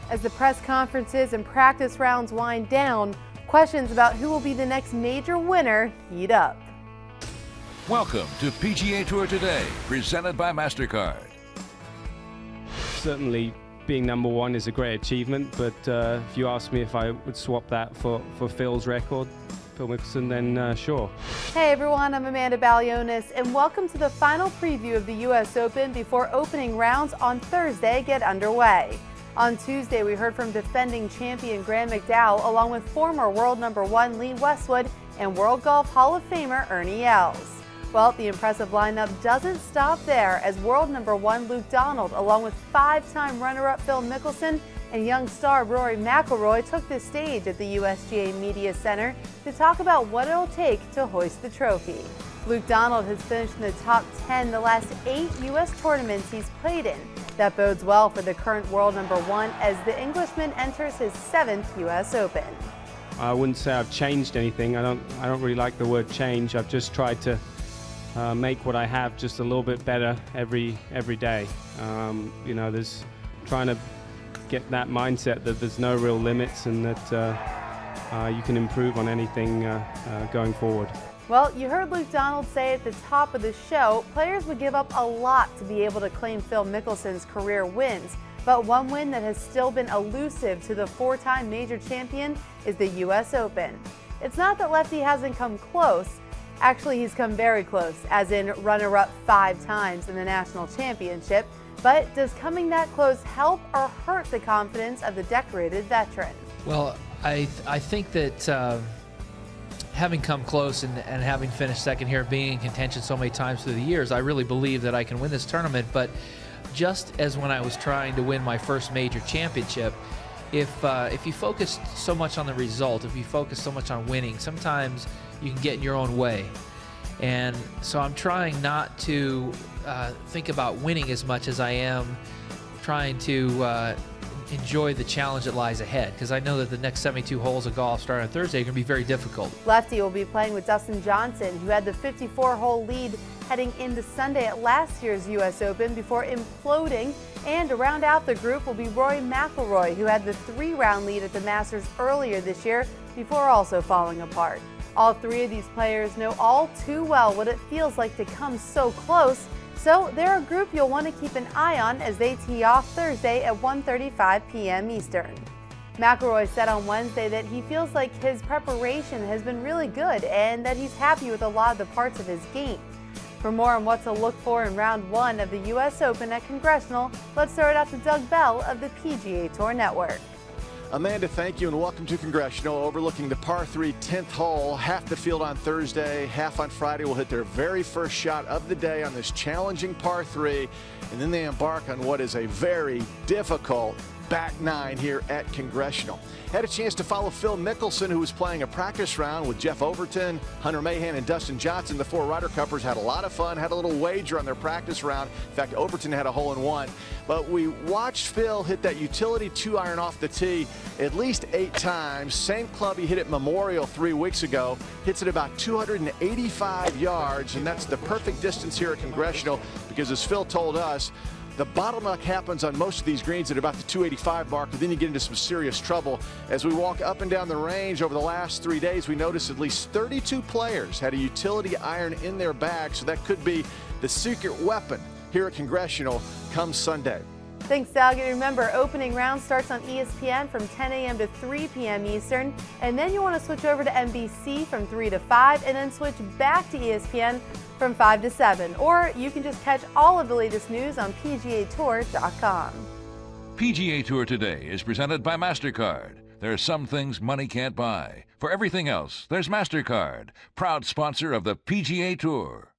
As the press conferences and practice rounds wind down, questions about who will be the next major winner heat up. Welcome to PGA Tour Today, presented by MasterCard. Certainly being number one is a great achievement, but if you ask me if I would swap that for Phil's record, Phil Mickelson, then sure. Hey everyone, I'm Amanda Balionis, and welcome to the final preview of the U.S. Open before opening rounds on Thursday get underway. On Tuesday, we heard from defending champion Graham McDowell, along with former world number one Lee Westwood and World Golf Hall of Famer Ernie Els. Well, the impressive lineup doesn't stop there, as world number one Luke Donald, along with five-time runner-up Phil Mickelson and young star Rory McIlory, took the stage at the USGA Media Center to talk about what it'll take to hoist the trophy. Luke Donald has finished in the top 10 the last 8 U.S. tournaments he's played in. That bodes well for the current world number one as the Englishman enters his 7th U.S. Open. I wouldn't say I've changed anything. I don't really like the word change. I've just tried to make what I have just a little bit better every day. There's trying to get that mindset that there's no real limits and that you can improve on anything going forward. Well, you heard Luke Donald say at the top of the show, players would give up a lot to be able to claim Phil Mickelson's career wins. But one win that has still been elusive to the four-time major champion is the U.S. Open. It's not that Lefty hasn't come close. Actually, he's come very close, as in runner-up 5 times in the national championship. But does coming that close help or hurt the confidence of the decorated veteran? Well, I think that having come close and having finished second here, being in contention so many times through the years, I really believe that I can win this tournament. But just as when I was trying to win my first major championship, if you focus so much on the result, if you focus so much on winning, sometimes you can get in your own way. And so I'm trying not to think about winning as much as I am trying to enjoy the challenge that lies ahead, because I know that the next 72 holes of golf starting on Thursday are going to be very difficult. Lefty will be playing with Dustin Johnson, who had the 54-hole lead heading into Sunday at last year's U.S. Open before imploding. And to round out the group will be Rory McIlory, who had the 3-round lead at the Masters earlier this year before also falling apart. All three of these players know all too well what it feels like to come so close, so they're a group you'll want to keep an eye on as they tee off Thursday at 1:35 p.m. Eastern. McIlroy said on Wednesday that he feels like his preparation has been really good and that he's happy with a lot of the parts of his game. For more on what to look for in round 1 of the U.S. Open at Congressional, let's throw it out to Doug Bell of the PGA Tour Network. Amanda, thank you, and welcome to Congressional. Overlooking the par 3 10th hole. Half the field on Thursday, half on Friday will hit their very first shot of the day on this challenging par 3, and then they embark on what is a very difficult back 9 here at Congressional. Had a chance to follow Phil Mickelson, who was playing a practice round with Jeff Overton, Hunter Mahan, and Dustin Johnson. The 4 Ryder Cuppers had a lot of fun, had a little wager on their practice round. In fact, Overton had a hole-in-one. But we watched Phil hit that utility 2-iron off the tee at least 8 times. Same club he hit at Memorial 3 weeks ago. Hits it about 285 yards, and that's the perfect distance here at Congressional because, as Phil told us, the bottleneck happens on most of these greens at about the 285 mark, and then you get into some serious trouble. As we walk up and down the range over the last 3 days, we noticed at least 32 players had a utility iron in their bag, so that could be the secret weapon here at Congressional come Sunday. Thanks, Doug. And remember, opening round starts on ESPN from 10 a.m. to 3 p.m. Eastern. And then you want to switch over to NBC from 3 to 5 and then switch back to ESPN from 5 to 7. Or you can just catch all of the latest news on PGATour.com. PGA Tour Today is presented by MasterCard. There are some things money can't buy. For everything else, there's MasterCard, proud sponsor of the PGA Tour.